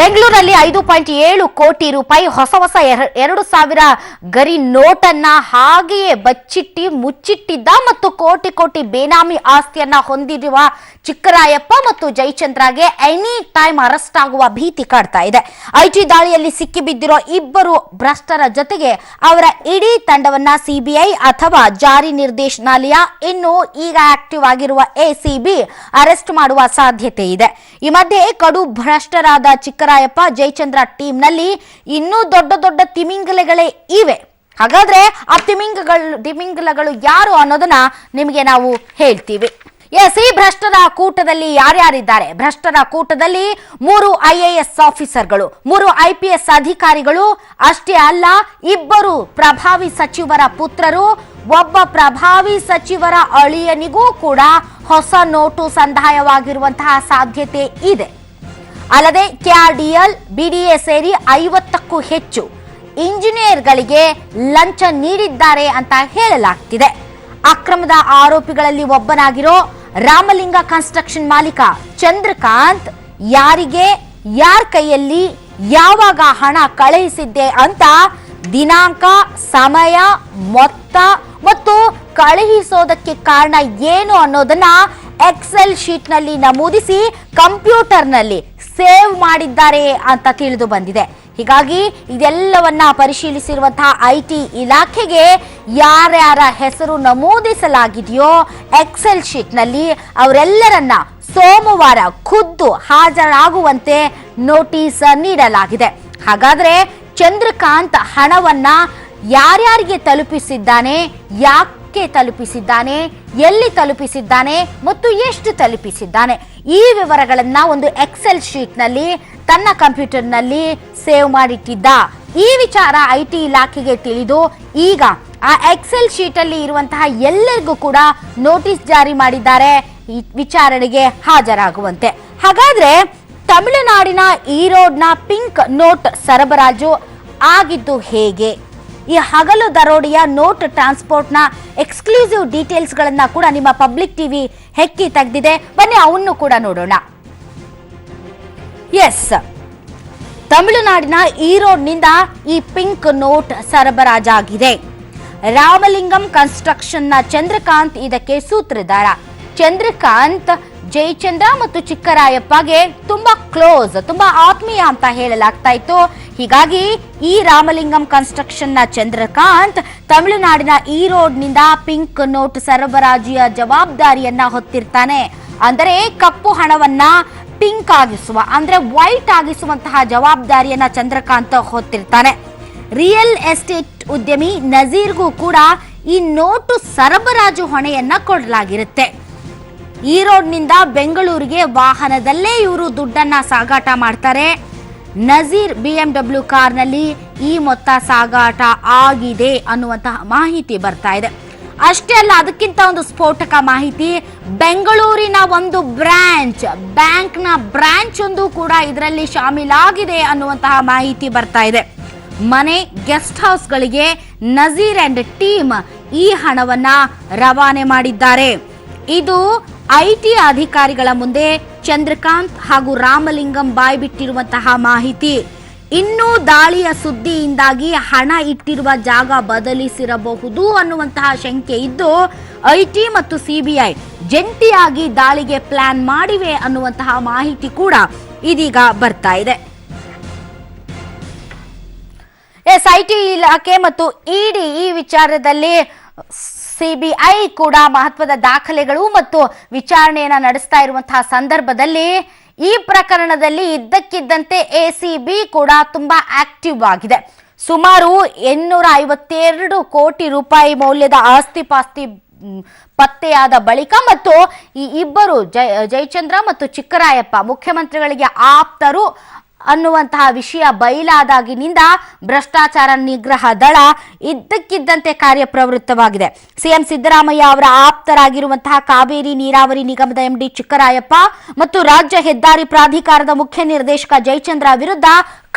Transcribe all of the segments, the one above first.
ಬೆಂಗಳೂರಲ್ಲಿ 5.7 ಕೋಟಿ ರೂಪಾಯಿ ಹೊಸ 2,000 ಗರಿ ನೋಟನ್ನ ಹಾಗೆಯೇ ಬಚ್ಚಿಟ್ಟಿ ಮುಚ್ಚಿಟ್ಟಿದ್ದ ಮತ್ತು ಕೋಟಿ ಬೇನಾಮಿ ಆಸ್ತಿಯನ್ನ ಹೊಂದಿರುವ ಚಿಕ್ಕರಾಯಪ್ಪ ಮತ್ತು ಜಯಚಂದ್ರಗೆ ಎನಿ ಟೈಮ್ ಅರೆಸ್ಟ್ ಆಗುವ ಭೀತಿ ಕಾಡ್ತಾ ಇದೆ. ಐಟಿ ದಾಳಿಯಲ್ಲಿ ಸಿಕ್ಕಿಬಿದ್ದಿರೋ ಇಬ್ಬರು ಭ್ರಷ್ಟರ ಜೊತೆಗೆ ಅವರ ಇಡೀ ತಂಡವನ್ನ ಸಿಬಿಐ ಅಥವಾ ಜಾರಿ ನಿರ್ದೇಶನಾಲಯ ಇನ್ನು ಈಗ ಆಕ್ಟಿವ್ ಆಗಿರುವ ಎಸಿಬಿ ಅರೆಸ್ಟ್ ಮಾಡುವ ಸಾಧ್ಯತೆ ಇದೆ. ಈ ಮಧ್ಯೆ ಕಡು ಭ್ರಷ್ಟರಾದ ಚಿಕ್ಕರಾಯಪ್ಪ ಜಯಚಂದ್ರ ಟೀಮ್ ನಲ್ಲಿ ಇನ್ನೂ ದೊಡ್ಡ ತಿಮಿಂಗಲಗಳೇ ಇವೆ. ಹಾಗಾದ್ರೆ ಆ ತಿಮಿಂಗಲಗಳು ಯಾರು ಅನ್ನೋದನ್ನ ನಿಮಗೆ ನಾವು ಹೇಳ್ತೀವಿ. ಎಸ್, ಈ ಭ್ರಷ್ಟರ ಕೂಟದಲ್ಲಿ ಯಾರ್ಯಾರಿದ್ದಾರೆ? ಭ್ರಷ್ಟರ ಕೂಟದಲ್ಲಿ 3 IAS ಆಫೀಸರ್ಗಳು, 3 IPS ಅಧಿಕಾರಿಗಳು ಅಷ್ಟೇ ಅಲ್ಲ, 2 ಪ್ರಭಾವಿ ಸಚಿವರ ಪುತ್ರರು, ಒಬ್ಬ ಪ್ರಭಾವಿ ಸಚಿವರ ಅಳಿಯನಿಗೂ ಕೂಡ ಹೊಸ ನೋಟು ಸಂದಾಯವಾಗಿರುವಂತಹ ಸಾಧ್ಯತೆ ಇದೆ. ಅಲ್ಲದೆ KRDL, BDA ಸೇರಿ 50ಕ್ಕೂ ಹೆಚ್ಚು ಇಂಜಿನಿಯರ್ಗಳಿಗೆ ಲಂಚ ನೀಡಿದ್ದಾರೆ ಅಂತ ಹೇಳಲಾಗ್ತಿದೆ. ಅಕ್ರಮದ ಆರೋಪಿಗಳಲ್ಲಿ ಒಬ್ಬನಾಗಿರೋ ರಾಮಲಿಂಗ ಕನ್ಸ್ಟ್ರಕ್ಷನ್ ಮಾಲೀಕ ಚಂದ್ರಕಾಂತ್ ಯಾರಿಗೆ, ಯಾರ ಕೈಯಲ್ಲಿ, ಯಾವಾಗ ಹಣ ಕಳುಹಿಸಿದ್ದೆ ಅಂತ ದಿನಾಂಕ, ಸಮಯ, ಮೊತ್ತ ಮತ್ತು ಕಳುಹಿಸೋದಕ್ಕೆ ಕಾರಣ ಏನು ಅನ್ನೋದನ್ನ ಎಕ್ಸೆಲ್ ಶೀಟ್ ನಲ್ಲಿ ನಮೂದಿಸಿ ಕಂಪ್ಯೂಟರ್ನಲ್ಲಿ ಸೇವ್ ಮಾಡಿದ್ದಾರೆ ಅಂತ ತಿಳಿದು ಬಂದಿದೆ. ಹೀಗಾಗಿ ಇದೆಲ್ಲವನ್ನ ಪರಿಶೀಲಿಸಿರುವಂತಹ ಐಟಿ ಇಲಾಖೆಗೆ ಯಾರ್ಯಾರ ಹೆಸರು ನಮೂದಿಸಲಾಗಿದೆಯೋ ಎಕ್ಸೆಲ್ ಶೀಟ್ ನಲ್ಲಿ ಅವರೆಲ್ಲರನ್ನ ಸೋಮವಾರ ಖುದ್ದು ಹಾಜರಾಗುವಂತೆ ನೋಟಿಸ್ ನೀಡಲಾಗಿದೆ. ಹಾಗಾದ್ರೆ ಚಂದ್ರಕಾಂತ್ ಹಣವನ್ನ ಯಾರ್ಯಾರಿಗೆ ತಲುಪಿಸಿದ್ದಾನೆ, ಯಾಕೆ ತಲುಪಿಸಿದ್ದಾನೆ, ಎಲ್ಲಿ ತಲುಪಿಸಿದ್ದಾನೆ ಮತ್ತು ಎಷ್ಟು ತಲುಪಿಸಿದ್ದಾನೆ, ಈ ವಿವರಗಳನ್ನ ಒಂದು ಎಕ್ಸೆಲ್ ಶೀಟ್ ನಲ್ಲಿ ತನ್ನ ಕಂಪ್ಯೂಟರ್ ನಲ್ಲಿ ಸೇವ್ ಮಾಡಿಟ್ಟಿದ್ದ. ಈ ವಿಚಾರ ಐಟಿ ಇಲಾಖೆಗೆ ತಿಳಿದು ಈಗ ಆ ಎಕ್ಸೆಲ್ ಶೀಟ್ ಅಲ್ಲಿ ಇರುವಂತಹ ಎಲ್ಲರಿಗೂ ಕೂಡ ನೋಟಿಸ್ ಜಾರಿ ಮಾಡಿದ್ದಾರೆ ಈ ವಿಚಾರಣೆಗೆ ಹಾಜರಾಗುವಂತೆ. ಹಾಗಾದ್ರೆ ತಮಿಳುನಾಡಿನ ಈರೋಡ್ನ ಪಿಂಕ್ ನೋಟ್ ಸರಬರಾಜು ಆಗಿದ್ದು ಹೇಗೆ? ಈ ಹಗಲು ದರೋಡೆಯ ನೋಟ್ ಟ್ರಾನ್ಸ್ಪೋರ್ಟ್ನ ಎಕ್ಸ್ಕ್ಲೂಸಿವ್ ಡೀಟೇಲ್ಸ್ ಗಳನ್ನ ಕೂಡ ನಿಮ್ಮ ಪಬ್ಲಿಕ್ ಟಿವಿ ಹೆಕ್ಕಿ ತೆಗೆದಿದೆ. ಬನ್ನಿ ಅವನ್ನು ಕೂಡ ನೋಡೋಣ. ಎಸ್, ತಮಿಳುನಾಡಿನ ಈರೋಡ್ನಿಂದ ಈ ಪಿಂಕ್ ನೋಟ್ ಸರಬರಾಜಾಗಿದೆ. ರಾಮಲಿಂಗಂ ಕನ್ಸ್ಟ್ರಕ್ಷನ್ನ ಚಂದ್ರಕಾಂತ್ ಇದಕ್ಕೆ ಸೂತ್ರಧಾರ. ಚಂದ್ರಕಾಂತ್ ಜಯಚಂದ್ರ ಮತ್ತು ಚಿಕ್ಕರಾಯಪ್ಪಗೆ ತುಂಬಾ ಕ್ಲೋಸ್, ತುಂಬಾ ಆತ್ಮೀಯ ಅಂತ ಹೇಳಲಾಗ್ತಾ ಇತ್ತು. ಹೀಗಾಗಿ ಈ ರಾಮಲಿಂಗಂ ಕನ್ಸ್ಟ್ರಕ್ಷನ್ನ ಚಂದ್ರಕಾಂತ್ ತಮಿಳುನಾಡಿನ ಈರೋಡ್ನಿಂದ ಪಿಂಕ್ ನೋಟ್ ಸರಬರಾಜಿಯ ಜವಾಬ್ದಾರಿಯನ್ನ ಹೊತ್ತಿರ್ತಾನೆ. ಅಂದರೆ ಕಪ್ಪು ಹಣವನ್ನ ಪಿಂಕ್ ಆಗಿಸುವ, ಅಂದ್ರೆ ವೈಟ್ ಆಗಿಸುವಂತಹ ಜವಾಬ್ದಾರಿಯನ್ನ ಚಂದ್ರಕಾಂತ್ ಹೊತ್ತಿರ್ತಾನೆ. ರಿಯಲ್ ಎಸ್ಟೇಟ್ ಉದ್ಯಮಿ ನಜೀರ್ಗೂ ಕೂಡ ಈ ನೋಟು ಸರಬರಾಜು ಹೊಣೆಯನ್ನ ಕೊಡಲಾಗಿರುತ್ತೆ. ಈರೋಡ್ನಿಂದ ಬೆಂಗಳೂರಿಗೆ ವಾಹನದಲ್ಲೇ ಇವರು ದುಡ್ಡನ್ನ ಸಾಗಾಟ ಮಾಡ್ತಾರೆ. ನಜೀರ್ BMW ಕಾರ್ನಲ್ಲಿ ಈ ಮೊತ್ತ ಸಾಗಾಟ ಆಗಿದೆ ಅನ್ನುವಂತಹ ಮಾಹಿತಿ ಬರ್ತಾ ಇದೆ. ಅಷ್ಟೇ ಅಲ್ಲ, ಅದಕ್ಕಿಂತ ಒಂದು ಸ್ಫೋಟಕ ಮಾಹಿತಿ, ಬೆಂಗಳೂರಿನ ಒಂದು ಬ್ಯಾಂಕ್ನ ಬ್ರಾಂಚ್ ಒಂದು ಕೂಡ ಇದರಲ್ಲಿ ಶಾಮೀಲಾಗಿದೆ ಅನ್ನುವಂತಹ ಮಾಹಿತಿ ಬರ್ತಾ ಇದೆ. ಮನೆ, ಗೆಸ್ಟ್ ಹೌಸ್ಗಳಿಗೆ ನಜೀರ್ ಅಂಡ್ ಟೀಮ್ ಈ ಹಣವನ್ನ ರವಾನೆ ಮಾಡಿದ್ದಾರೆ. ಇದು ಐಟಿ ಅಧಿಕಾರಿಗಳ ಮುಂದೆ ಚಂದ್ರಕಾಂತ್ ಹಾಗೂ ರಾಮಲಿಂಗಂ ಬಾಯ್ಬಿಟ್ಟಿರುವಂತಹ ಮಾಹಿತಿ. ಇನ್ನೂ ದಾಳಿಯ ಸುದ್ದಿಯಿಂದಾಗಿ ಹಣ ಇಟ್ಟಿರುವ ಜಾಗ ಬದಲಿಸಿರಬಹುದು ಅನ್ನುವಂತಹ ಶಂಕೆ ಇದ್ದು ಐಟಿ ಮತ್ತು ಸಿಬಿಐ ಜಂಟಿಯಾಗಿ ದಾಳಿಗೆ ಪ್ಲಾನ್ ಮಾಡಿವೆ ಅನ್ನುವಂತಹ ಮಾಹಿತಿ ಕೂಡ ಇದೀಗ ಬರ್ತಾ ಇದೆ. ಐಟಿ ಇಲಾಖೆ ಮತ್ತು ಇಡಿ ಈ ವಿಚಾರದಲ್ಲಿ ಸಿಬಿಐ ಕೂಡ ಮಹತ್ವದ ದಾಖಲೆಗಳು ಮತ್ತು ವಿಚಾರಣೆಯನ್ನ ನಡೆಸ್ತಾ ಇರುವಂತಹ ಸಂದರ್ಭದಲ್ಲಿ ಈ ಪ್ರಕರಣದಲ್ಲಿ ಇದ್ದಕ್ಕಿದ್ದಂತೆ ಎಸಿಬಿ ಕೂಡ ತುಂಬಾ ಆಕ್ಟಿವ್ ಆಗಿದೆ. ಸುಮಾರು 852 ಕೋಟಿ ರೂಪಾಯಿ ಮೌಲ್ಯದ ಆಸ್ತಿ ಪತ್ತೆಯಾದ ಬಳಿಕ ಮತ್ತು ಈ ಇಬ್ಬರು ಜಯಚಂದ್ರ ಮತ್ತು ಚಿಕ್ಕರಾಯಪ್ಪ ಮುಖ್ಯಮಂತ್ರಿಗಳಿಗೆ ಆಪ್ತರು ಅನ್ನುವಂತಹ ವಿಷಯ ಬಯಲಾದಾಗಿನಿಂದ ಭ್ರಷ್ಟಾಚಾರ ನಿಗ್ರಹ ದಳ ಇದ್ದಕ್ಕಿದ್ದಂತೆ ಕಾರ್ಯಪ್ರವೃತ್ತವಾಗಿದೆ. ಸಿಎಂ ಸಿದ್ದರಾಮಯ್ಯ ಅವರ ಆಪ್ತರಾಗಿರುವಂತಹ ಕಾವೇರಿ ನೀರಾವರಿ ನಿಗಮದ MD ಚಿಕ್ಕರಾಯಪ್ಪ ಮತ್ತು ರಾಜ್ಯ ಹೆದ್ದಾರಿ ಪ್ರಾಧಿಕಾರದ ಮುಖ್ಯ ನಿರ್ದೇಶಕ ಜಯಚಂದ್ರ ವಿರುದ್ಧ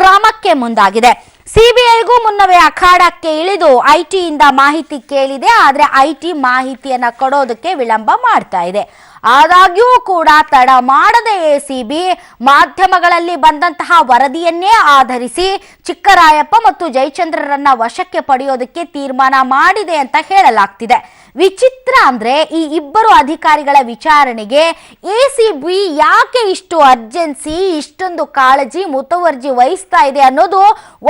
ಕ್ರಮಕ್ಕೆ ಮುಂದಾಗಿದೆ. ಸಿಬಿಐಗೂ ಮುನ್ನವೇ ಅಖಾಡಕ್ಕೆ ಇಳಿದು ಐಟಿಯಿಂದ ಮಾಹಿತಿ ಕೇಳಿದೆ. ಆದರೆ ಐಟಿ ಮಾಹಿತಿಯನ್ನ ಕೊಡೋದಕ್ಕೆ ವಿಳಂಬ ಮಾಡ್ತಾ ಇದೆ. ಆದಾಗ್ಯೂ ಕೂಡ ತಡ ಮಾಡದೆ ಎಸಿಬಿ ಮಾಧ್ಯಮಗಳಲ್ಲಿ ಬಂದಂತಹ ವರದಿಯನ್ನೇ ಆಧರಿಸಿ ಚಿಕ್ಕರಾಯಪ್ಪ ಮತ್ತು ಜಯಚಂದ್ರರನ್ನ ವಶಕ್ಕೆ ಪಡೆಯೋದಕ್ಕೆ ತೀರ್ಮಾನ ಮಾಡಿದೆ ಅಂತ ಹೇಳಲಾಗ್ತಿದೆ. ವಿಚಿತ್ರ ಅಂದ್ರೆ ಈ ಇಬ್ಬರು ಅಧಿಕಾರಿಗಳ ವಿಚಾರಣೆಗೆ ಎಸಿಬಿ ಯಾಕೆ ಇಷ್ಟು ಅರ್ಜೆನ್ಸಿ, ಇಷ್ಟೊಂದು ಕಾಳಜಿ, ಮುತುವರ್ಜಿ ವಹಿಸ್ತಾ ಇದೆ ಅನ್ನೋದು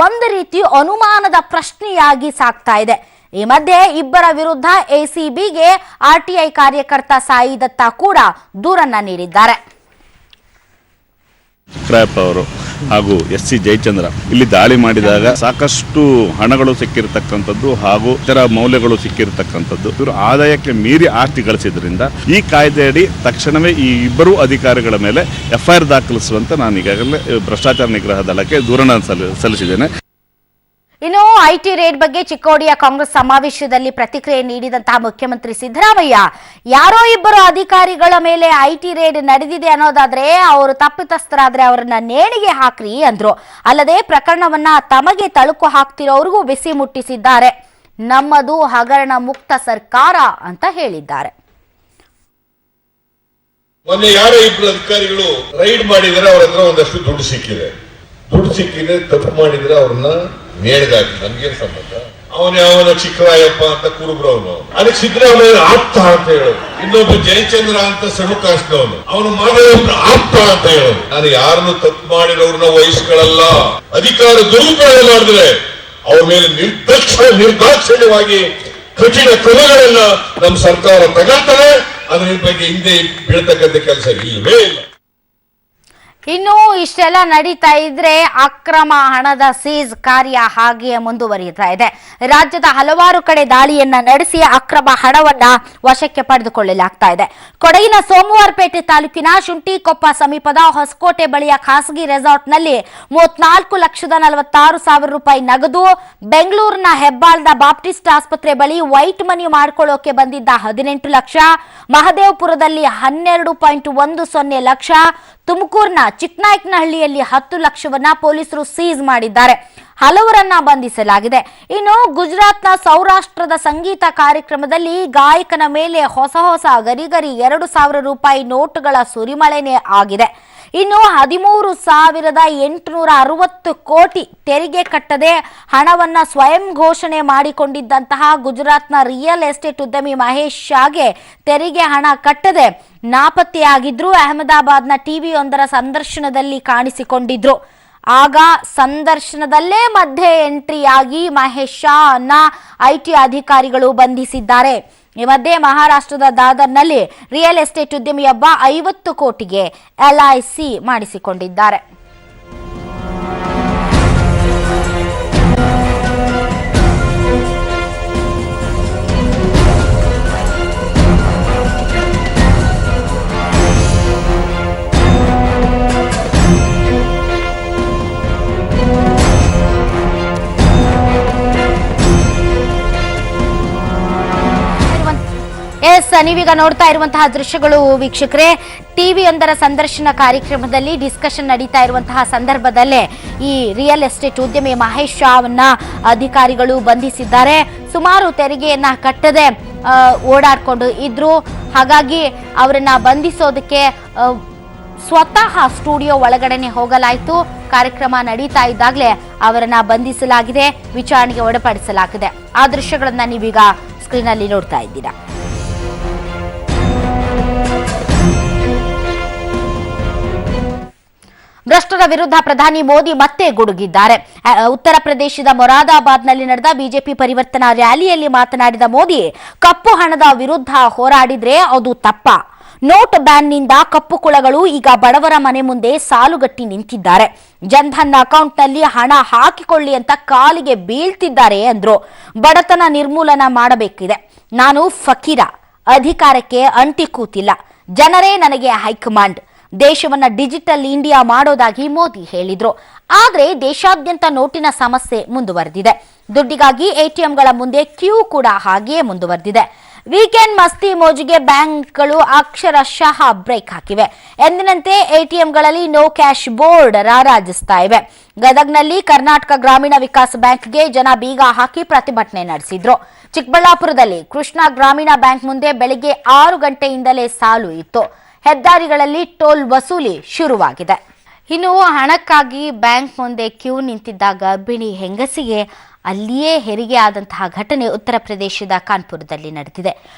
ಒಂದು ರೀತಿ ಅನುಮಾನದ ಪ್ರಶ್ನೆಯಾಗಿ ಸಾಗ್ತಾ ಇದೆ. ಈ ಮಧ್ಯೆ ಇಬ್ಬರ ವಿರುದ್ಧ ಎಸಿಬಿಗೆ ಆರ್ಟಿಐ ಕಾರ್ಯಕರ್ತ ಸಾಯಿ ದತ್ತ ಕೂಡ ದೂರನ್ನ ನೀಡಿದ್ದಾರೆ. ಚಿಕ್ಕರಾಯಪ್ಪ ಅವರು ಹಾಗೂ SC ಜಯಚಂದ್ರ ಇಲ್ಲಿ ದಾಳಿ ಮಾಡಿದಾಗ ಸಾಕಷ್ಟು ಹಣಗಳು ಸಿಕ್ಕಿರತಕ್ಕಂಥದ್ದು ಹಾಗೂ ಇತರ ಮೌಲ್ಯಗಳು ಸಿಕ್ಕಿರತಕ್ಕಂಥದ್ದು. ಇವರು ಆದಾಯಕ್ಕೆ ಮೀರಿ ಆಸ್ತಿ ಗಳಿಸಿದ್ರಿಂದ ಈ ಕಾಯ್ದೆಯಡಿ ತಕ್ಷಣವೇ ಈ ಇಬ್ಬರು ಅಧಿಕಾರಿಗಳ ಮೇಲೆ FIR ದಾಖಲಿಸುವಂತೆ ನಾನು ಈಗಾಗಲೇ ಭ್ರಷ್ಟಾಚಾರ ನಿಗ್ರಹ ದಳಕ್ಕೆ ದೂರನ್ನು ಸಲ್ಲಿಸಿದ್ದೇನೆ. ಇನ್ನು ಐಟಿ ರೇಡ್ ಬಗ್ಗೆ ಚಿಕ್ಕೋಡಿಯ ಕಾಂಗ್ರೆಸ್ ಸಮಾವೇಶದಲ್ಲಿ ಪ್ರತಿಕ್ರಿಯೆ ನೀಡಿದಂತಹ ಮುಖ್ಯಮಂತ್ರಿ ಸಿದ್ದರಾಮಯ್ಯ, ಯಾರೋ ಇಬ್ಬರು ಅಧಿಕಾರಿಗಳ ಮೇಲೆ ಐಟಿ ರೇಡ್ ನಡೆದಿದೆ ಅನ್ನೋದಾದ್ರೆ ಅವರು ತಪ್ಪಿತಸ್ಥರಾದ್ರೆ ಅವರನ್ನ ನೇಣಿಗೆ ಹಾಕ್ರಿ ಅಂದ್ರು. ಅಲ್ಲದೆ ಪ್ರಕರಣವನ್ನ ತಮಗೆ ತಳುಕು ಹಾಕ್ತಿರೋರಿಗೂ ಬಿಸಿ ಮುಟ್ಟಿಸಿದ್ದಾರೆ. ನಮ್ಮದು ಹಗರಣ ಮುಕ್ತ ಸರ್ಕಾರ ಅಂತ ಹೇಳಿದ್ದಾರೆ. ಮೊನ್ನೆ ಯಾರೋ ಇಬ್ಬರು ಅಧಿಕಾರಿಗಳು ರೈಡ್ ಮಾಡಿದ್ರೆ ಅವ್ರ ಹತ್ರ ಒಂದಷ್ಟು ದುಡ್ಡು ಸಿಕ್ಕಿದೆ, ತಪ್ಪು ಮಾಡಿದ್ರೆ ಅವ್ರನ್ನ ನೇಣಿಗಾಕಿ. ನಮ್ಗೇನ್ ಸಂಬಂಧ? ಅವನ ಚಿಕ್ಕರಾಯಪ್ಪ ಅಂತ ಕುರುಬ್ರವನು, ಅದಕ್ಕೆ ಸಿದ್ದರಾಮಯ್ಯ ಆಪ್ತ ಅಂತ ಹೇಳೋದು. ಇನ್ನೊಬ್ಬ ಜಯಚಂದ್ರ ಅಂತ ಸಣ್ಣ ಕಾಸ್ನವನು, ಅವನು ಮಾಡೋದ್ರ ಆಪ್ತ ಅಂತ ಹೇಳೋದು. ನಾನು ಯಾರನ್ನು ತಪ್ಪು ಮಾಡಿರೋರ್ನ ವಹಿಸ್ಕೊಳ್ಳಲ್ಲ. ಅಧಿಕಾರ ದುರುಪಯೋಗ ಮಾಡಿದ್ರೆ ಅವ್ರ ಮೇಲೆ ನಿರ್ದಾಕ್ಷಿಣ್ಯವಾಗಿ ಕಠಿಣ ಕ್ರಮಗಳನ್ನ ನಮ್ಮ ಸರ್ಕಾರ ತಗೊಳ್ತಾರೆ. ಅದ್ರ ಬಗ್ಗೆ ಹಿಂದೆ ಬೀಳ್ತಕ್ಕಂಥ ಕೆಲಸ ಇಲ್ಲವೇ ಇಲ್ಲ. ಇನ್ನು ಇಷ್ಟೆಲ್ಲ ನಡೀತಾ ಇದ್ರೆ ಅಕ್ರಮ ಹಣದ ಸೀಜ್ ಕಾರ್ಯ ಹಾಗೆಯೇ ಮುಂದುವರಿಯುತ್ತಾ ಇದೆ. ರಾಜ್ಯದ ಹಲವಾರು ಕಡೆ ದಾಳಿಯನ್ನ ನಡೆಸಿ ಅಕ್ರಮ ಹಣವನ್ನ ವಶಕ್ಕೆ ಪಡೆದುಕೊಳ್ಳಲಾಗ್ತಾ ಇದೆ. ಕೊಡಗಿನ ಸೋಮವಾರಪೇಟೆ ತಾಲೂಕಿನ ಶುಂಠಿಕೊಪ್ಪ ಸಮೀಪದ ಹೊಸಕೋಟೆ ಬಳಿಯ ಖಾಸಗಿ ರೆಸಾರ್ಟ್ನಲ್ಲಿ 34,46,000 ರೂಪಾಯಿ ನಗದು, ಬೆಂಗಳೂರಿನ ಹೆಬ್ಬಾಳದ ಬಾಪ್ಟಿಸ್ಟ್ ಆಸ್ಪತ್ರೆ ಬಳಿ ವೈಟ್ ಮನಿ ಮಾಡ್ಕೊಳ್ಳೋಕೆ ಬಂದಿದ್ದ 18 ಲಕ್ಷ, ಮಹದೇವಪುರದಲ್ಲಿ 12.10 ಲಕ್ಷ, ತುಮಕೂರಿನ ಚಿಕ್ಕನಾಯಕನಹಳ್ಳಿಯಲ್ಲಿ 10 ಲಕ್ಷವನ್ನ ಪೊಲೀಸರು ಸೀಸ್ ಮಾಡಿದ್ದಾರೆ. ಹಲವರನ್ನ ಬಂಧಿಸಲಾಗಿದೆ. ಇನ್ನು ಗುಜರಾತ್ನ ಸೌರಾಷ್ಟ್ರದ ಸಂಗೀತ ಕಾರ್ಯಕ್ರಮದಲ್ಲಿ ಗಾಯಕನ ಮೇಲೆ ಹೊಸ ಗರಿಗರಿ 2,000 ರೂಪಾಯಿ ನೋಟುಗಳ ಸುರಿಮಳೆನೇ ಆಗಿದೆ. ಇನ್ನು 13,860 ಕೋಟಿ ತೆರಿಗೆ ಕಟ್ಟದೆ ಹಣವನ್ನ ಸ್ವಯಂ ಘೋಷಣೆ ಮಾಡಿಕೊಂಡಿದ್ದಂತಹ ಗುಜರಾತ್ನ ರಿಯಲ್ ಎಸ್ಟೇಟ್ ಉದ್ಯಮಿ ಮಹೇಶ್ ಶಾಗೆ ತೆರಿಗೆ ಹಣ ಕಟ್ಟದೆ ನಾಪತ್ತೆಯಾಗಿದ್ರು. ಅಹಮದಾಬಾದ್ನ ಟಿವಿಯೊಂದರ ಸಂದರ್ಶನದಲ್ಲಿ ಕಾಣಿಸಿಕೊಂಡಿದ್ರು. ಆಗ ಸಂದರ್ಶನದಲ್ಲೇ ಮಧ್ಯೆ ಎಂಟ್ರಿಯಾಗಿ ಮಹೇಶ್ ಶಾ ಅನ್ನ ಐಟಿ ಅಧಿಕಾರಿಗಳು ಬಂಧಿಸಿದ್ದಾರೆ. ಈ ಮಧ್ಯೆ ಮಹಾರಾಷ್ಟ್ರದ ದಾದರ್ನಲ್ಲಿ ರಿಯಲ್ ಎಸ್ಟೇಟ್ ಉದ್ಯಮಿಯೊಬ್ಬ 50 ಕೋಟಿಗೆ LIC ಮಾಡಿಸಿಕೊಂಡಿದ್ದಾರೆ. ನೀವೀಗ ನೋಡ್ತಾ ಇರುವಂತಹ ದೃಶ್ಯಗಳು ವೀಕ್ಷಕರೇ, ಟಿವಿಯೊಂದರ ಸಂದರ್ಶನ ಕಾರ್ಯಕ್ರಮದಲ್ಲಿ ಡಿಸ್ಕಷನ್ ನಡೀತಾ ಇರುವಂತಹ ಸಂದರ್ಭದಲ್ಲೇ ಈ ರಿಯಲ್ ಎಸ್ಟೇಟ್ ಉದ್ಯಮಿ ಮಹೇಶ್ ಶಾವನ್ನ ಅಧಿಕಾರಿಗಳು ಬಂಧಿಸಿದ್ದಾರೆ. ಸುಮಾರು ತೆರಿಗೆಯನ್ನ ಕಟ್ಟದೆ ಓಡಾಡ್ಕೊಂಡು ಇದ್ರು. ಹಾಗಾಗಿ ಅವರನ್ನ ಬಂಧಿಸೋದಕ್ಕೆ ಸ್ವತಃ ಸ್ಟುಡಿಯೋ ಒಳಗಡೆನೆ ಹೋಗಲಾಯಿತು. ಕಾರ್ಯಕ್ರಮ ನಡೀತಾ ಇದ್ದಾಗಲೇ ಅವರನ್ನ ಬಂಧಿಸಲಾಗಿದೆ, ವಿಚಾರಣೆಗೆ ಒಳಪಡಿಸಲಾಗಿದೆ. ಆ ದೃಶ್ಯಗಳನ್ನ ನೀವೀಗ ಸ್ಕ್ರೀನ್ ಅಲ್ಲಿ ನೋಡ್ತಾ ಇದ್ದೀರಾ. ಭ್ರಷ್ಟರ ವಿರುದ್ಧ ಪ್ರಧಾನಿ ಮೋದಿ ಮತ್ತೆ ಗುಡುಗಿದ್ದಾರೆ. ಉತ್ತರ ಪ್ರದೇಶದ ಮೊರಾದಾಬಾದ್ನಲ್ಲಿ ನಡೆದ ಬಿಜೆಪಿ ಪರಿವರ್ತನಾ ರ್ಯಾಲಿಯಲ್ಲಿ ಮಾತನಾಡಿದ ಮೋದಿ, ಕಪ್ಪು ಹಣದ ವಿರುದ್ಧ ಹೋರಾಡಿದ್ರೆ ಅದು ತಪ್ಪ. ನೋಟ್ ಬ್ಯಾನ್ನಿಂದ ಕಪ್ಪು ಕುಳಗಳು ಈಗ ಬಡವರ ಮನೆ ಮುಂದೆ ಸಾಲುಗಟ್ಟಿ ನಿಂತಿದ್ದಾರೆ. ಜನ್ಧನ್ ಅಕೌಂಟ್ನಲ್ಲಿ ಹಣ ಹಾಕಿಕೊಳ್ಳಿ ಅಂತ ಕಾಲಿಗೆ ಬೀಳ್ತಿದ್ದಾರೆ ಅಂದ್ರು. ಬಡತನ ನಿರ್ಮೂಲನ ಮಾಡಬೇಕಿದೆ. ನಾನು ಫಕೀರ, ಅಧಿಕಾರಕ್ಕೆ ಅಂಟಿ ಕೂತಿಲ್ಲ. ಜನರೇ ನನಗೆ ಹೈಕಮಾಂಡ್. ದೇಶವನ್ನ ಡಿಜಿಟಲ್ ಇಂಡಿಯಾ ಮಾಡೋದಾಗಿ ಮೋದಿ ಹೇಳಿದ್ರು. ಆದ್ರೆ ದೇಶಾದ್ಯಂತ ನೋಟಿನ ಸಮಸ್ಯೆ ಮುಂದುವರೆದಿದೆ. ದುಡ್ಡಿಗಾಗಿ ಎಟಿಎಂಗಳ ಮುಂದೆ ಕ್ಯೂ ಕೂಡ ಹಾಗೆಯೇ ಮುಂದುವರೆದಿದೆ. ವೀಕೆಂಡ್ ಮಸ್ತಿ ಮೋಜಿಗೆ ಬ್ಯಾಂಕ್ಗಳು ಅಕ್ಷರಶಃ ಬ್ರೇಕ್ ಹಾಕಿವೆ. ಎಂದಿನಂತೆ ಎಟಿಎಂಗಳಲ್ಲಿ ನೋ ಕ್ಯಾಶ್ ಬೋರ್ಡ್ ರಾರಾಜಿಸ್ತಾ ಇವೆ. ಗದಗ್ನಲ್ಲಿ ಕರ್ನಾಟಕ ಗ್ರಾಮೀಣ ವಿಕಾಸ ಬ್ಯಾಂಕ್ಗೆ ಜನ ಬೀಗ ಹಾಕಿ ಪ್ರತಿಭಟನೆ ನಡೆಸಿದ್ರು. ಚಿಕ್ಕಬಳ್ಳಾಪುರದಲ್ಲಿ ಕೃಷ್ಣ ಗ್ರಾಮೀಣ ಬ್ಯಾಂಕ್ ಮುಂದೆ ಬೆಳಗ್ಗೆ 6 ಗಂಟೆಯಿಂದಲೇ ಸಾಲು ಇತ್ತು. ಹೆದ್ದಾರಿಗಳಲ್ಲಿ ಟೋಲ್ ವಸೂಲಿ ಶುರುವಾಗಿದೆ. ಇನ್ನು ಹಣಕ್ಕಾಗಿ ಬ್ಯಾಂಕ್ ಮುಂದೆ ಕ್ಯೂ ನಿಂತಿದ್ದ ಗರ್ಭಿಣಿ ಹೆಂಗಸಿಗೆ ಅಲ್ಲಿಯೇ ಹೆರಿಗೆ ಆದಂತಹ ಘಟನೆ ಉತ್ತರ ಪ್ರದೇಶದ ಕಾನ್ಪುರದಲ್ಲಿ ನಡೆದಿದೆ.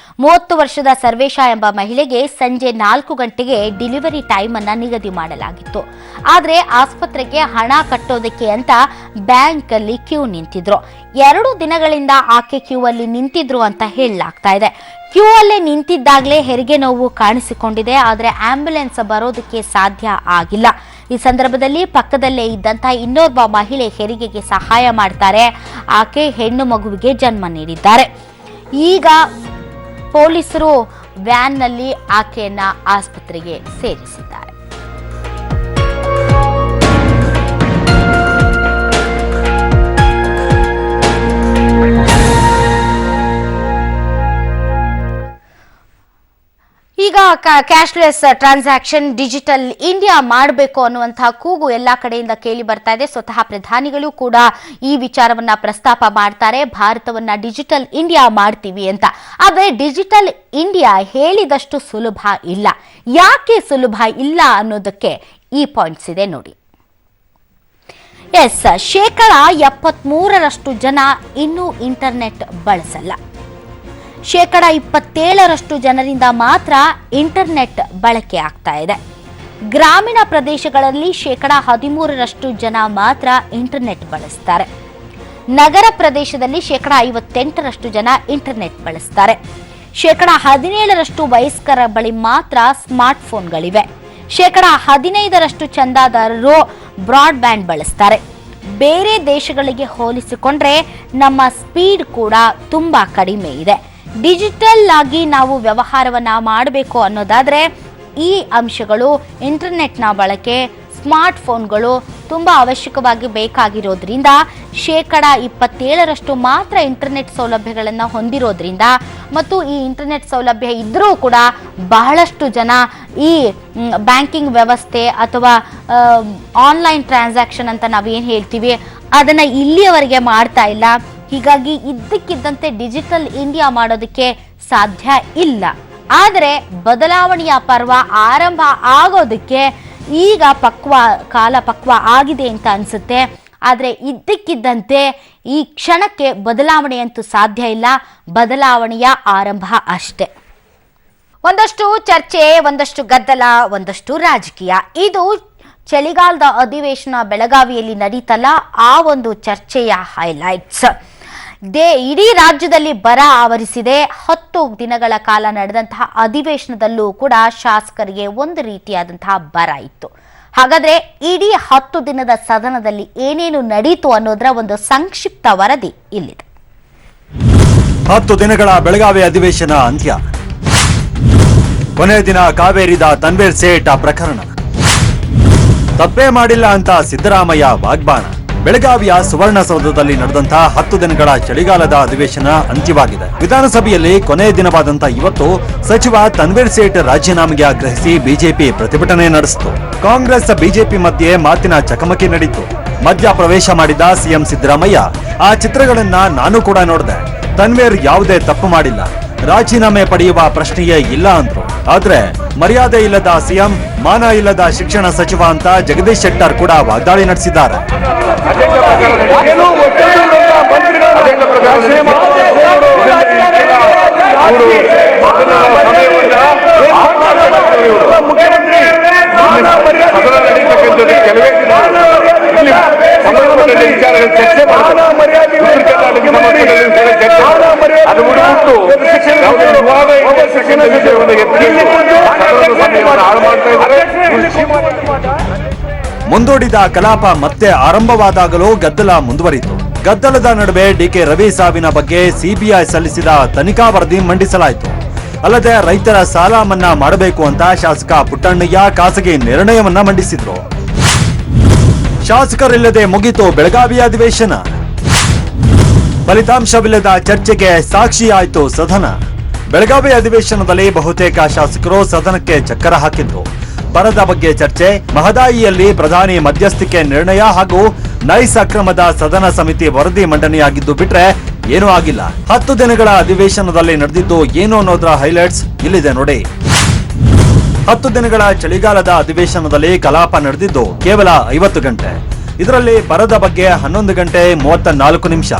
30 ವರ್ಷದ ಸರ್ವೇಶಾ ಎಂಬ ಮಹಿಳೆಗೆ ಸಂಜೆ 4 ಗಂಟೆಗೆ ಡೆಲಿವರಿ ಟೈಮ್ ಅನ್ನ ನಿಗದಿ ಮಾಡಲಾಗಿತ್ತು. ಆದರೆ ಆಸ್ಪತ್ರೆಗೆ ಹಣ ಕಟ್ಟೋದಕ್ಕೆ ಅಂತ ಬ್ಯಾಂಕ್ ಅಲ್ಲಿ ಕ್ಯೂ ನಿಂತಿದ್ರು. 2 ದಿನಗಳಿಂದ ಆಕೆ ಕ್ಯೂ ಅಲ್ಲಿ ನಿಂತಿದ್ರು ಅಂತ ಹೇಳಲಾಗ್ತಾ ಇದೆ. ಕ್ಯೂ ಅಲ್ಲೇ ನಿಂತಿದ್ದಾಗಲೇ ಹೆರಿಗೆ ನೋವು ಕಾಣಿಸಿಕೊಂಡಿದೆ. ಆದರೆ ಆಂಬ್ಯುಲೆನ್ಸ್ ಬರೋದಕ್ಕೆ ಸಾಧ್ಯ ಆಗಿಲ್ಲ. ಈ ಸಂದರ್ಭದಲ್ಲಿ ಪಕ್ಕದಲ್ಲೇ ಇದ್ದಂತಹ ಇನ್ನೋರ್ವ ಮಹಿಳೆ ಹೆರಿಗೆಗೆ ಸಹಾಯ ಮಾಡ್ತಾರೆ. ಆಕೆ ಹೆಣ್ಣು ಮಗುವಿಗೆ ಜನ್ಮ ನೀಡಿದ್ದಾರೆ. ಈಗ ಪೊಲೀಸರು ವ್ಯಾನ್ನಲ್ಲಿ ಆಕೆಯನ್ನ ಆಸ್ಪತ್ರೆಗೆ ಸೇರಿಸಿದ್ದಾರೆ. ಈಗ ಕ್ಯಾಶ್ಲೆಸ್ ಟ್ರಾನ್ಸಾಕ್ಷನ್ ಡಿಜಿಟಲ್ ಇಂಡಿಯಾ ಮಾಡಬೇಕು ಅನ್ನುವಂತಹ ಕೂಗು ಎಲ್ಲಾ ಕಡೆಯಿಂದ ಕೇಳಿ ಬರ್ತಾ ಇದೆ. ಸ್ವತಃ ಪ್ರಧಾನಿಗಳು ಕೂಡ ಈ ವಿಚಾರವನ್ನ ಪ್ರಸ್ತಾಪ ಮಾಡ್ತಾರೆ. ಭಾರತವನ್ನ ಡಿಜಿಟಲ್ ಇಂಡಿಯಾ ಮಾಡ್ತೀವಿ ಅಂತ. ಆದರೆ ಡಿಜಿಟಲ್ ಇಂಡಿಯಾ ಹೇಳಿದಷ್ಟು ಸುಲಭ ಇಲ್ಲ. ಯಾಕೆ ಸುಲಭ ಇಲ್ಲ ಅನ್ನೋದಕ್ಕೆ ಈ ಪಾಯಿಂಟ್ಸ್ ಇದೆ ನೋಡಿ. ಎಸ್, 73% ಜನ ಇನ್ನೂ ಇಂಟರ್ನೆಟ್ ಬಳಸಲ್ಲ. 27% ಜನರಿಂದ ಮಾತ್ರ ಇಂಟರ್ನೆಟ್ ಬಳಕೆ ಆಗ್ತಾ ಇದೆ. ಗ್ರಾಮೀಣ ಪ್ರದೇಶಗಳಲ್ಲಿ 13% ಜನ ಮಾತ್ರ ಇಂಟರ್ನೆಟ್ ಬಳಸ್ತಾರೆ. ನಗರ ಪ್ರದೇಶದಲ್ಲಿ 58% ಜನ ಇಂಟರ್ನೆಟ್ ಬಳಸ್ತಾರೆ. 17% ವಯಸ್ಕರ ಬಳಿ ಮಾತ್ರ ಸ್ಮಾರ್ಟ್ ಫೋನ್ಗಳಿವೆ. 15% ಚಂದಾದಾರರು ಬ್ರಾಡ್ಬ್ಯಾಂಡ್ ಬಳಸ್ತಾರೆ. ಬೇರೆ ದೇಶಗಳಿಗೆ ಹೋಲಿಸಿಕೊಂಡ್ರೆ ನಮ್ಮ ಸ್ಪೀಡ್ ಕೂಡ ತುಂಬಾ ಕಡಿಮೆ ಇದೆ. ಡಿಜಿಟಲ್ ಆಗಿ ನಾವು ವ್ಯವಹಾರವನ್ನ ಮಾಡಬೇಕು ಅನ್ನೋದಾದ್ರೆ ಈ ಅಂಶಗಳು, ಇಂಟರ್ನೆಟ್ನ ಬಳಕೆ, ಸ್ಮಾರ್ಟ್ ಫೋನ್ಗಳು ತುಂಬಾ ಅವಶ್ಯಕವಾಗಿ ಬೇಕಾಗಿರೋದ್ರಿಂದ 27% ಮಾತ್ರ ಇಂಟರ್ನೆಟ್ ಸೌಲಭ್ಯಗಳನ್ನು ಹೊಂದಿರೋದ್ರಿಂದ ಮತ್ತು ಈ ಇಂಟರ್ನೆಟ್ ಸೌಲಭ್ಯ ಇದ್ರೂ ಕೂಡ ಬಹಳಷ್ಟು ಜನ ಈ ಬ್ಯಾಂಕಿಂಗ್ ವ್ಯವಸ್ಥೆ ಅಥವಾ ಆನ್ಲೈನ್ ಟ್ರಾನ್ಸಾಕ್ಷನ್ ಅಂತ ನಾವೇನು ಹೇಳ್ತೀವಿ ಅದನ್ನ ಇಲ್ಲಿಯವರೆಗೆ ಮಾಡ್ತಾ ಇಲ್ಲ. ಹೀಗಾಗಿ ಇದ್ದಕ್ಕಿದ್ದಂತೆ ಡಿಜಿಟಲ್ ಇಂಡಿಯಾ ಮಾಡೋದಕ್ಕೆ ಸಾಧ್ಯ ಇಲ್ಲ. ಆದರೆ ಬದಲಾವಣೆಯ ಪರ್ವ ಆರಂಭ ಆಗೋದಕ್ಕೆ ಈಗ ಕಾಲ ಪಕ್ವ ಆಗಿದೆ ಅಂತ ಅನ್ಸುತ್ತೆ. ಆದರೆ ಇದ್ದಕ್ಕಿದ್ದಂತೆ ಈ ಕ್ಷಣಕ್ಕೆ ಬದಲಾವಣೆಯಂತೂ ಸಾಧ್ಯ ಇಲ್ಲ. ಬದಲಾವಣೆಯ ಆರಂಭ ಅಷ್ಟೇ. ಒಂದಷ್ಟು ಚರ್ಚೆ, ಒಂದಷ್ಟು ಗದ್ದಲ, ಒಂದಷ್ಟು ರಾಜಕೀಯ. ಇದು ಚಳಿಗಾಲದ ಅಧಿವೇಶನ ಬೆಳಗಾವಿಯಲ್ಲಿ ನಡೀತಲ್ಲ, ಆ ಒಂದು ಚರ್ಚೆಯ ಹೈಲೈಟ್ಸ್. ಇಡೀ ರಾಜ್ಯದಲ್ಲಿ ಬರ ಆವರಿಸಿದೆ. 10 ದಿನಗಳ ಕಾಲ ನಡೆದಂತಹ ಅಧಿವೇಶನದಲ್ಲೂ ಕೂಡ ಶಾಸಕರಿಗೆ ಒಂದು ರೀತಿಯಾದಂತಹ ಬರ ಇತ್ತು. ಹಾಗಾದ್ರೆ ಇಡೀ 10 ದಿನದ ಸದನದಲ್ಲಿ ಏನೇನು ನಡೀತು ಅನ್ನೋದರ ಒಂದು ಸಂಕ್ಷಿಪ್ತ ವರದಿ ಇಲ್ಲಿದೆ. 10 ದಿನಗಳ ಬೆಳಗಾವಿ ಅಧಿವೇಶನ ಅಂತ್ಯ. ಕೊನೆಯ ದಿನ ಕಾವೇರಿದ ತನ್ವೀರ್ ಸೇಠ್ ಪ್ರಕರಣ. ತಪ್ಪೇ ಮಾಡಿಲ್ಲ ಅಂತ ಸಿದ್ದರಾಮಯ್ಯ ವಾಗ್ಬಾಣ. ಬೆಳಗಾವಿಯ ಸುವರ್ಣಸೌಧದಲ್ಲಿ ನಡೆದಂತಹ 10 ದಿನಗಳ ಚಳಿಗಾಲದ ಅಧಿವೇಶನ ಅಂತ್ಯವಾಗಿದೆ. ವಿಧಾನಸಭೆಯಲ್ಲಿ ಕೊನೆಯ ದಿನವಾದಂತಹ ಇವತ್ತು ಸಚಿವ ತನ್ವೀರ್ ಸೇಠ್ ರಾಜೀನಾಮೆಗೆ ಆಗ್ರಹಿಸಿ ಬಿಜೆಪಿ ಪ್ರತಿಭಟನೆ ನಡೆಸಿತು. ಕಾಂಗ್ರೆಸ್ ಬಿಜೆಪಿ ಮಧ್ಯೆ ಮಾತಿನ ಚಕಮಕಿ ನಡೆಯಿತು. ಮಧ್ಯ ಪ್ರವೇಶ ಮಾಡಿದ ಸಿಎಂ ಸಿದ್ದರಾಮಯ್ಯ, ಆ ಚಿತ್ರಗಳನ್ನ ನಾನು ಕೂಡ ನೋಡಿದೆ. ತನ್ವೀರ್ ಯಾವುದೇ ತಪ್ಪು ಮಾಡಿಲ್ಲ, ರಾಜೀನಾಮೆ ಪಡೆಯುವ ಪ್ರಶ್ನೆಯೇ ಇಲ್ಲ ಅಂದ್ರು. ಆದ್ರೆ ಮರ್ಯಾದೆ ಇಲ್ಲದ ಸಿಎಂ, ಮಾನ ಇಲ್ಲದ ಶಿಕ್ಷಣ ಸಚಿವ ಅಂತ ಜಗದೀಶ್ ಶೆಟ್ಟರ್ ಕೂಡ ವಾಗ್ದಾಳಿ ನಡೆಸಿದ್ದಾರೆ. ಮುಂದೂಡಿದ ಕಲಾಪ ಮತ್ತೆ ಆರಂಭವಾದಾಗಲೂ ಗದ್ದಲ ಮುಂದುವರಿತು. ಗದ್ದಲದ ನಡುವೆ ಡಿಕೆ ರವಿ ಸಾವಿನ ಬಗ್ಗೆ ಸಿಬಿಐ ಸಲ್ಲಿಸಿದ ತನಿಖಾ ವರದಿ ಮಂಡಿಸಲಾಯಿತು. ಅಲ್ಲದೆ ರೈತರ ಸಾಲ ಮನ್ನಾ ಮಾಡಬೇಕು ಅಂತ ಶಾಸಕ ಪುಟ್ಟಣ್ಣಯ್ಯ ಖಾಸಗಿ ನಿರ್ಣಯವನ್ನ ಮಂಡಿಸಿದ್ರು. ಶಾಸಕರಿಲ್ಲದೆ ಮುಗಿತು ಬೆಳಗಾವಿ ಅಧಿವೇಶನ. ಫಲಿತಾಂಶವಿಲ್ಲದ ಚರ್ಚೆಗೆ ಸಾಕ್ಷಿಯಾಯಿತು ಸದನ. ಬೆಳಗಾವಿ ಅಧಿವೇಶನದಲ್ಲಿ ಬಹುತೇಕ ಶಾಸಕರು ಸದನಕ್ಕೆ ಚಕ್ಕರ ಹಾಕಿದ್ರು. ಬರದ ಬಗ್ಗೆ ಚರ್ಚೆ, ಮಹದಾಯಿಯಲ್ಲಿ ಪ್ರಧಾನಿ ಮಧ್ಯಸ್ಥಿಕೆ ನಿರ್ಣಯ ಹಾಗೂ ನೈಸ್ ಅಕ್ರಮದ ಸದನ ಸಮಿತಿ ವರದಿ ಮಂಡನೆಯಾಗಿದ್ದು ಬಿಟ್ರೆ ಏನೂ ಆಗಿಲ್ಲ. 10 ದಿನಗಳ ಅಧಿವೇಶನದಲ್ಲಿ ನಡೆದಿದ್ದು ಏನು ಅನ್ನೋದರ ಹೈಲೈಟ್ಸ್ ಇಲ್ಲಿದೆ ನೋಡಿ. 10 ದಿನಗಳ ಚಳಿಗಾಲದ ಅಧಿವೇಶನದಲ್ಲಿ ಕಲಾಪ ನಡೆದಿದ್ದು ಕೇವಲ 50 ಗಂಟೆ. ಇದರಲ್ಲಿ ಬರದ ಬಗ್ಗೆ 11 ಗಂಟೆ 34 ನಿಮಿಷ,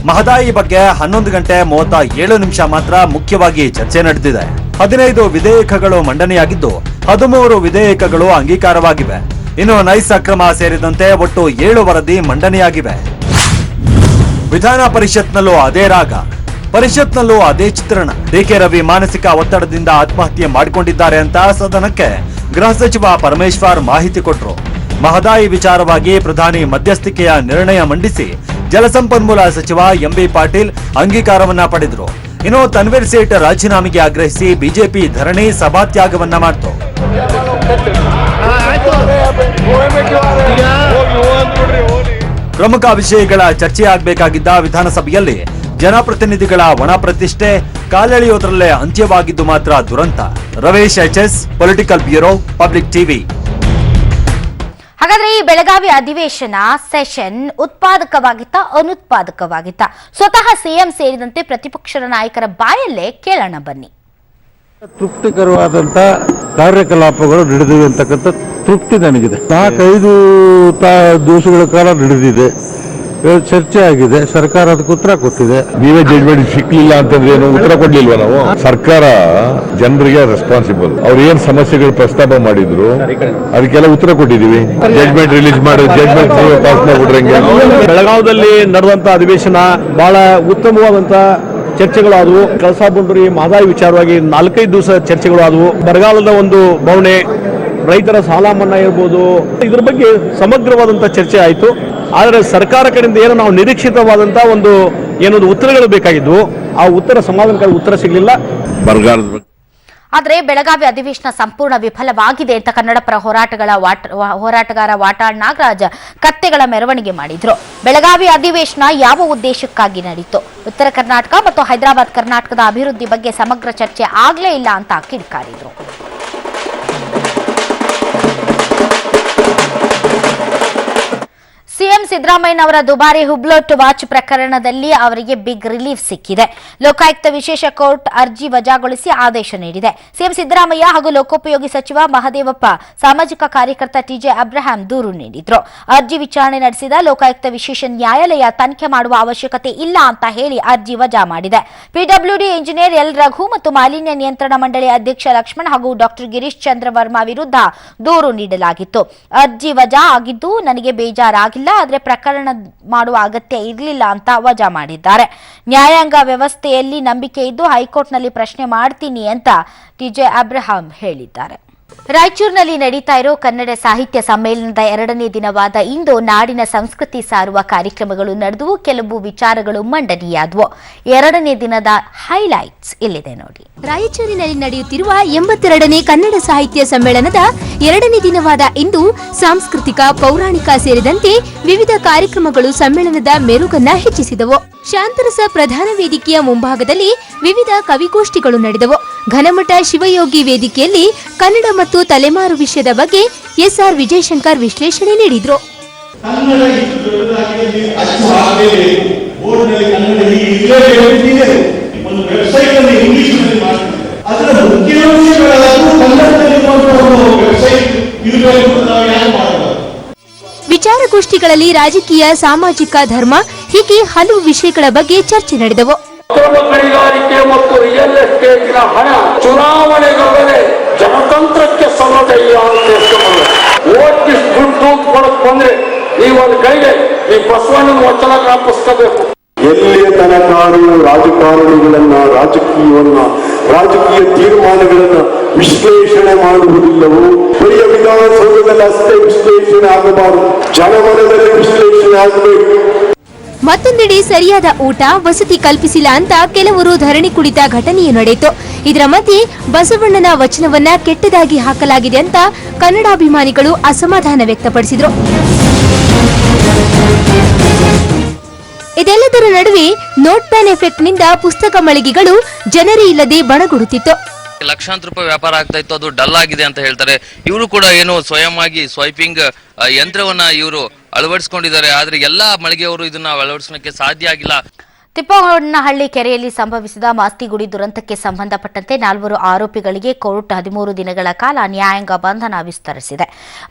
ಮಹದಾಯಿ ಬಗ್ಗೆ 11 ಗಂಟೆ 37 ನಿಮಿಷ ಮಾತ್ರ ಮುಖ್ಯವಾಗಿ ಚರ್ಚೆ ನಡೆದಿದೆ. 15 ವಿಧೇಯಕಗಳು ಮಂಡನೆಯಾಗಿದ್ದು 13 ವಿಧೇಯಕಗಳು ಅಂಗೀಕಾರವಾಗಿವೆ. ಇನ್ನು ನೈಸ್ ಅಕ್ರಮ ಸೇರಿದಂತೆ ಒಟ್ಟು 7 ವರದಿ ಮಂಡನೆಯಾಗಿವೆ. ವಿಧಾನ ಪರಿಷತ್ನಲ್ಲೂ ಅದೇ ರಾಗ, ಪರಿಷತ್ನಲ್ಲೂ ಅದೇ ಚಿತ್ರಣ. ಡಿಕೆ ರವಿ ಮಾನಸಿಕ ಒತ್ತಡದಿಂದ ಆತ್ಮಹತ್ಯೆ ಮಾಡಿಕೊಂಡಿದ್ದಾರೆ ಅಂತ ಸದನಕ್ಕೆ ಗೃಹ ಸಚಿವ ಪರಮೇಶ್ವರ್ ಮಾಹಿತಿ ಕೊಟ್ಟರು. ಮಹದಾಯಿ ವಿಚಾರವಾಗಿ ಪ್ರಧಾನಿ ಮಧ್ಯಸ್ಥಿಕೆಯ ನಿರ್ಣಯ ಮಂಡಿಸಿ ಜಲಸಂಪನ್ಮೂಲ ಸಚಿವ ಎಂಬಿ ಪಾಟೀಲ್ ಅಂಗೀಕಾರವನ್ನ ಪಡೆದರು. ಇನ್ನು ತನ್ವೀರ್ ಸೇಠ್ ರಾಜೀನಾಮೆಗೆ ಆಗ್ರಹಿಸಿ ಬಿಜೆಪಿ ಧರಣಿ ಸಭಾತ್ಯಾಗವನ್ನ ಮಾಡಿತು. ಪ್ರಮುಖ ವಿಷಯಗಳ ಚರ್ಚೆಯಾಗಬೇಕಾಗಿದ್ದ ವಿಧಾನಸಭೆಯಲ್ಲಿ ಜನಪ್ರತಿನಿಧಿಗಳ ಒಣ ಪ್ರತಿಷ್ಠೆ ಕಾಲೆಳೆಯೋದ್ರಲ್ಲೇ ಅಂತ್ಯವಾಗಿದ್ದು ಮಾತ್ರ ದುರಂತ. Ravesh HS, political bureau, public TV. ಹಾಗಾದ್ರೆ ಈ ಬೆಳಗಾವಿ ಅಧಿವೇಶನ ಸೆಷನ್ ಉತ್ಪಾದಕವಾಗಿತ್ತ ಅನುತ್ಪಾದಕವಾಗಿತ್ತ? ಸ್ವತಃ ಸಿಎಂ ಸೇರಿದಂತೆ ಪ್ರತಿಪಕ್ಷದ ನಾಯಕರ ಬಾಯಲ್ಲೇ ಕೇಳೋಣ ಬನ್ನಿ. ತೃಪ್ತಿಕರವಾದಂತ ಕಾರ್ಯಕಲಾಪಗಳು ನಡೆದಿವೆ ಅಂತಕ್ಕಂಥ ತೃಪ್ತಿ ನನಗಿದೆ. 4-5 ದಿವಸಗಳ ಕಾಲ ನಡೆದಿದೆ, ಚರ್ಚೆ ಆಗಿದೆ, ಸರ್ಕಾರ ಅದಕ್ಕೆ ಉತ್ತರ ಕೊಟ್ಟಿದೆ. ನೀವೇ ಜಡ್ಜ್ಮೆಂಟ್ ಸಿಕ್ಲಿಲ್ಲ ಅಂತಂದ್ರೆ ಏನು ಉತ್ತರ ಕೊಡ್ಲಿಲ್ವಾ? ನಾವು ಸರ್ಕಾರ ಜನರಿಗೆ ರೆಸ್ಪಾನ್ಸಿಬಲ್. ಅವ್ರು ಏನ್ ಸಮಸ್ಯೆಗಳು ಪ್ರಸ್ತಾಪ ಮಾಡಿದ್ರು ಅದಕ್ಕೆಲ್ಲ ಉತ್ತರ ಕೊಟ್ಟಿದೀವಿ. ಜಡ್ಜ್ಮೆಂಟ್ ರಿಲೀಸ್ ಮಾಡಿ ಜಡ್ಜ್ಮೆಂಟ್ ಪಾಸ್ ಮಾಡ್ಬಿಟ್ರಂಗೆ. ಬೆಳಗಾವದಲ್ಲಿ ನಡೆದಂತ ಅಧಿವೇಶನ ಬಹಳ ಉತ್ತಮವಾದಂತ ಚರ್ಚೆಗಳಾದವು. ಕಳಸಾ ಬಂಡೂರಿ ಮಹದಾಯಿ ವಿಚಾರವಾಗಿ 4-5 ದಿವಸ ಚರ್ಚೆಗಳು ಆದವು. ಬರಗಾಲದ ಒಂದು ಬವಣೆ, ರೈತರ ಸಾಲ ಮನ್ನಾ ಇರ್ಬೋದು, ಇದ್ರ ಬಗ್ಗೆ ಸಮಗ್ರವಾದಂತ ಚರ್ಚೆ ಆಯಿತು. ಆದರೆ ಸರ್ಕಾರ ಕಡೆಯಿಂದ ಏನೋ ನಾವು ನಿರೀಕ್ಷಿತವಾದಂತ ಒಂದು ಉತ್ತರಗಳು ಬೇಕಾಗಿದ್ವು, ಆ ಉತ್ತರ ಸಮಾಧಾನಕಾರಿ ಉತ್ತರ ಸಿಗಲಿಲ್ಲ. ಬರಗಾಲದ ಆದರೆ ಬೆಳಗಾವಿ ಅಧಿವೇಶನ ಸಂಪೂರ್ಣ ವಿಫಲವಾಗಿದೆ ಅಂತ ಕನ್ನಡಪರ ಹೋರಾಟಗಾರ ವಾಟಾಳ್ ನಾಗರಾಜ್ ಕತ್ತೆಗಳ ಮೆರವಣಿಗೆ ಮಾಡಿದ್ರು. ಬೆಳಗಾವಿ ಅಧಿವೇಶನ ಯಾವ ಉದ್ದೇಶಕ್ಕಾಗಿ ನಡೀತು? ಉತ್ತರ ಕರ್ನಾಟಕ ಮತ್ತು ಹೈದರಾಬಾದ್ ಕರ್ನಾಟಕದ ಅಭಿವೃದ್ಧಿ ಬಗ್ಗೆ ಸಮಗ್ರ ಚರ್ಚೆ ಆಗ್ಲೇ ಇಲ್ಲ ಅಂತ ಕಿಡಿಕಾರಿದ್ರು. ಸಿಎಂ ಸಿದ್ದರಾಮಯ್ಯನವರ ದುಬಾರಿ ಹುಬ್ಲೋಟ್ ವಾಚ್ ಪ್ರಕರಣದಲ್ಲಿ ಅವರಿಗೆ ಬಿಗ್ ರಿಲೀಫ್ ಸಿಕ್ಕಿದೆ. ಲೋಕಾಯುಕ್ತ ವಿಶೇಷ ಕೋರ್ಟ್ ಅರ್ಜಿ ವಜಾಗೊಳಿಸಿ ಆದೇಶ ನೀಡಿದೆ. ಸಿಎಂ ಸಿದ್ದರಾಮಯ್ಯ ಹಾಗೂ ಲೋಕೋಪಯೋಗಿ ಸಚಿವ ಮಹದೇವಪ್ಪ, ಸಾಮಾಜಿಕ ಕಾರ್ಯಕರ್ತ ಟಿಜೆ ಅಬ್ರಹಾಂ ದೂರು ನೀಡಿದ್ರು. ಅರ್ಜಿ ವಿಚಾರಣೆ ನಡೆಸಿದ ಲೋಕಾಯುಕ್ತ ವಿಶೇಷ ನ್ಯಾಯಾಲಯ ತನಿಖೆ ಮಾಡುವ ಅವಶ್ಯಕತೆ ಇಲ್ಲ ಅಂತ ಹೇಳಿ ಅರ್ಜಿ ವಜಾ ಮಾಡಿದೆ. ಪಿಡಬ್ಲ್ಯೂಡಿ ಇಂಜಿನಿಯರ್ ಎಲ್ ರಘು ಮತ್ತು ಮಾಲಿನ್ಯ ನಿಯಂತ್ರಣ ಮಂಡಳಿ ಅಧ್ಯಕ್ಷ ಲಕ್ಷ್ಮಣ್ ಹಾಗೂ ಡಾಕ್ಟರ್ ಗಿರೀಶ್ ಚಂದ್ರ ವರ್ಮಾ ವಿರುದ್ಧ ದೂರು ನೀಡಲಾಗಿತ್ತು. ಅರ್ಜಿ ವಜಾ ಆಗಿದ್ದು ನನಗೆ ಬೇಜಾರಾಗಿಲ್ಲ, ಆದರೆ ಪ್ರಕರಣ ಮಾಡುವ ಅಗತ್ಯ ಇರಲಿಲ್ಲ ಅಂತ ವಜಾ ಮಾಡಿದ್ದಾರೆ. ನ್ಯಾಯಾಂಗ ವ್ಯವಸ್ಥೆಯಲ್ಲಿ ನಂಬಿಕೆ ಇದ್ದು ಹೈಕೋರ್ಟ್ನಲ್ಲಿ ಪ್ರಶ್ನೆ ಮಾಡ್ತೀನಿ ಅಂತ ಟಿಜೆ ಅಬ್ರಹಾಂ ಹೇಳಿದ್ದಾರೆ. ರಾಯಚೂರಿನಲ್ಲಿ ನಡೀತಾ ಇರೋ ಕನ್ನಡ ಸಾಹಿತ್ಯ ಸಮ್ಮೇಳನದ 2ನೇ ದಿನವಾದ ಇಂದು ನಾಡಿನ ಸಂಸ್ಕೃತಿ ಸಾರುವ ಕಾರ್ಯಕ್ರಮಗಳು ನಡೆದವು. ಕೆಲವು ವಿಚಾರಗಳು ಮಂಡನೆಯಾದವು. 2ನೇ ದಿನದ ಹೈಲೈಟ್ಸ್ ಇಲ್ಲಿದೆ ನೋಡಿ. ರಾಯಚೂರಿನಲ್ಲಿ ನಡೆಯುತ್ತಿರುವ 82ನೇ ಕನ್ನಡ ಸಾಹಿತ್ಯ ಸಮ್ಮೇಳನದ 2ನೇ ದಿನವಾದ ಇಂದು ಸಾಂಸ್ಕೃತಿಕ, ಪೌರಾಣಿಕ ಸೇರಿದಂತೆ ವಿವಿಧ ಕಾರ್ಯಕ್ರಮಗಳು ಸಮ್ಮೇಳನದ ಮೆರುಗನ್ನ ಹೆಚ್ಚಿಸಿದವು. ಶಾಂತರಸ ಪ್ರಧಾನ ವೇದಿಕೆಯ ಮುಂಭಾಗದಲ್ಲಿ ವಿವಿಧ ಕವಿಗೋಷ್ಠಿಗಳು ನಡೆದವು. ಘನಮಠ ಶಿವಯೋಗಿ ವೇದಿಕೆಯಲ್ಲಿ ಕನ್ನಡ ಮತ್ತು ತಲೆಮಾರು ವಿಷಯದ ಬಗ್ಗೆ ಎಸ್ಆರ್ ವಿಜಯಶಂಕರ್ ವಿಶ್ಲೇಷಣೆ ನೀಡಿದ್ರು. ವಿಚಾರಗೋಷ್ಠಿಗಳಲ್ಲಿ ರಾಜಕೀಯ, ಸಾಮಾಜಿಕ, ಧರ್ಮ ಹೀಗೆ ಹಲವು ವಿಷಯಗಳ ಬಗ್ಗೆ ಚರ್ಚೆ ನಡೆದವು. ಗಣಿಗಾರಿಕೆ ಮತ್ತು ರಿಯಲ್ ಎಸ್ಟೇಟ್ನ ಹಣ ಚುನಾವಣೆಗಳಲ್ಲೇ ಜನತಂತ್ರಕ್ಕೆ ಸಲ್ಲದಯ್ಯ ಅಂತ ಓಟ್ ದುಡ್ಡು ಕೊಡಕ್ ಬಂದ್ರೆ ನೀವು ಒಂದು ಕೈಗೆ ಈ ಬಸವಣ್ಣನ ವಚನ ಜ್ಞಾಪಿಸ್ಕೋಬೇಕು. ಎಲ್ಲಿಯ ತನಕಾರು ರಾಜಕಾರಣಿಗಳನ್ನ, ರಾಜಕೀಯ ತೀರ್ಮಾನಗಳನ್ನ ವಿಶ್ಲೇಷಣೆ ಮಾಡುವುದಿಲ್ಲವೋ, ಬರಿಯ ವಿಧಾನಸೌಧದಲ್ಲಿ ಅಷ್ಟೇ ವಿಶ್ಲೇಷಣೆ ಆಗಬಾರದು, ಜನಮನದಲ್ಲಿ ವಿಶ್ಲೇಷಣೆ ಆಗಬೇಕು. ಮತ್ತೊಂದೆಡೆ ಸರಿಯಾದ ಊಟ, ವಸತಿ ಕಲ್ಪಿಸಿಲ್ಲ ಅಂತ ಕೆಲವರು ಧರಣಿ ಕುಳಿತ ಘಟನೆಯೂ ನಡೆಯಿತು. ಇದರ ಮಧ್ಯೆ ಬಸವಣ್ಣನ ವಚನವನ್ನ ಕೆಟ್ಟದಾಗಿ ಹಾಕಲಾಗಿದೆ ಅಂತ ಕನ್ನಡಾಭಿಮಾನಿಗಳು ಅಸಮಾಧಾನ ವ್ಯಕ್ತಪಡಿಸಿದರು. ಇದೆಲ್ಲದರ ನಡುವೆ ನೋಟ್ ಬ್ಯಾನ್ ಎಫೆಕ್ಟ್ನಿಂದ ಪುಸ್ತಕ ಮಳಿಗೆಗಳು ಜನರೇ ಇಲ್ಲದೆ ಬಣಗುಡುತ್ತಿತ್ತು. ಲಕ್ಷಾಂತರ ರೂಪಾಯಿ ವ್ಯಾಪಾರ ಆಗ್ತಾ ಇತ್ತು, ಅದು ಡಲ್ ಆಗಿದೆ ಅಂತ ಹೇಳ್ತಾರೆ. ಇವರು ಕೂಡ ಏನು ಸ್ವಯಂ ಆಗಿ ಸ್ವೈಪಿಂಗ್ ಯಂತ್ರವನ್ನ ಇವರು ಅಳವಡಿಸಿಕೊಂಡಿದ್ದಾರೆ. ಆದ್ರೆ ಎಲ್ಲಾ ಮಳಿಗೆಯವರು ಇದನ್ನ ಅಳವಡಿಸಲಿಕ್ಕೆ ಸಾಧ್ಯ ಆಗಿಲ್ಲ. ತಿಪ್ಪಗೊಂಡನಹಳ್ಳಿ ಕೆರೆಯಲ್ಲಿ ಸಂಭವಿಸಿದ ಮಾಸ್ತಿಗುಡಿ ದುರಂತಕ್ಕೆ ಸಂಬಂಧಪಟ್ಟಂತೆ 4 ಆರೋಪಿಗಳಿಗೆ ಕೋರ್ಟ್ 13 ದಿನಗಳ ಕಾಲ ನ್ಯಾಯಾಂಗ ಬಂಧನ ವಿಸ್ತರಿಸಿದೆ.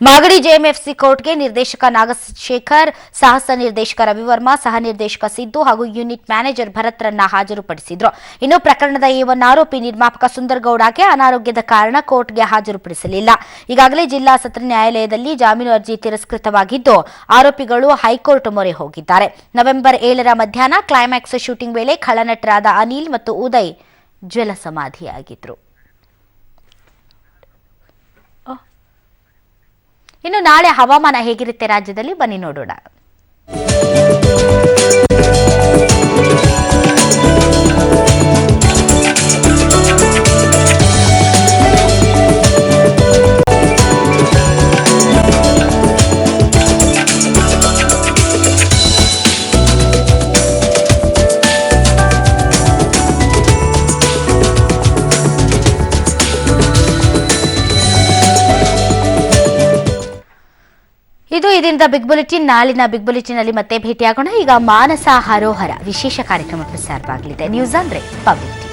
ಮಾಗಡಿ ಜೆಎಂಎಫ್ಸಿ ಕೋರ್ಟ್ಗೆ ನಿರ್ದೇಶಕ ನಾಗಶೇಖರ್, ಸಾಹಸ ನಿರ್ದೇಶಕ ರವಿವರ್ಮ, ಸಹ ನಿರ್ದೇಶಕ ಸಿದ್ದು ಹಾಗೂ ಯೂನಿಟ್ ಮ್ಯಾನೇಜರ್ ಭರತ್ರನ್ನ ಹಾಜರುಪಡಿಸಿದ್ರು. ಇನ್ನು ಪ್ರಕರಣದ A1 ಆರೋಪಿ ನಿರ್ಮಾಪಕ ಸುಂದರಗೌಡಗೆ ಅನಾರೋಗ್ಯದ ಕಾರಣ ಕೋರ್ಟ್ಗೆ ಹಾಜರುಪಡಿಸಲಿಲ್ಲ. ಈಗಾಗಲೇ ಜಿಲ್ಲಾ ಸತ್ರ ನ್ಯಾಯಾಲಯದಲ್ಲಿ ಜಾಮೀನು ಅರ್ಜಿ ತಿರಸ್ಕೃತವಾಗಿದ್ದು ಆರೋಪಿಗಳು ಹೈಕೋರ್ಟ್ ಮೊರೆ ಹೋಗಿದ್ದಾರೆ. ನವೆಂಬರ್ 7ರ ಮಧ್ಯಾಹ್ನ ಕ್ಲೈಮ್ಯಾಕ್ಸ್ ಶೂಟಿಂಗ್ ವೇಳೆ ಖಳನಟರಾದ ಅನಿಲ್ ಮತ್ತು ಉದಯ್ ಜಲಸಮಾಧಿಯಾಗಿದ್ರು. ಇನ್ನು ನಾಳೆ ಹವಾಮಾನ ಹೇಗಿರುತ್ತೆ ರಾಜ್ಯದಲ್ಲಿ ಬನ್ನಿ ನೋಡೋಣ. ಇದು ಇದರಿಂದ ಬಿಗ್ ಬುಲೆಟಿನ್. ನಾಳಿನ ಬಿಗ್ ಬುಲೆಟಿನ್ ಅಲ್ಲಿ ಮತ್ತೆ ಭೇಟಿಯಾಗೋಣ. ಈಗ ಮಾನಸ ಹರೋಹರ ವಿಶೇಷ ಕಾರ್ಯಕ್ರಮ ಪ್ರಸಾರವಾಗಲಿದೆ. ನ್ಯೂಸ್ ಅಂದ್ರೆ ಪಬ್ಲಿಕ್.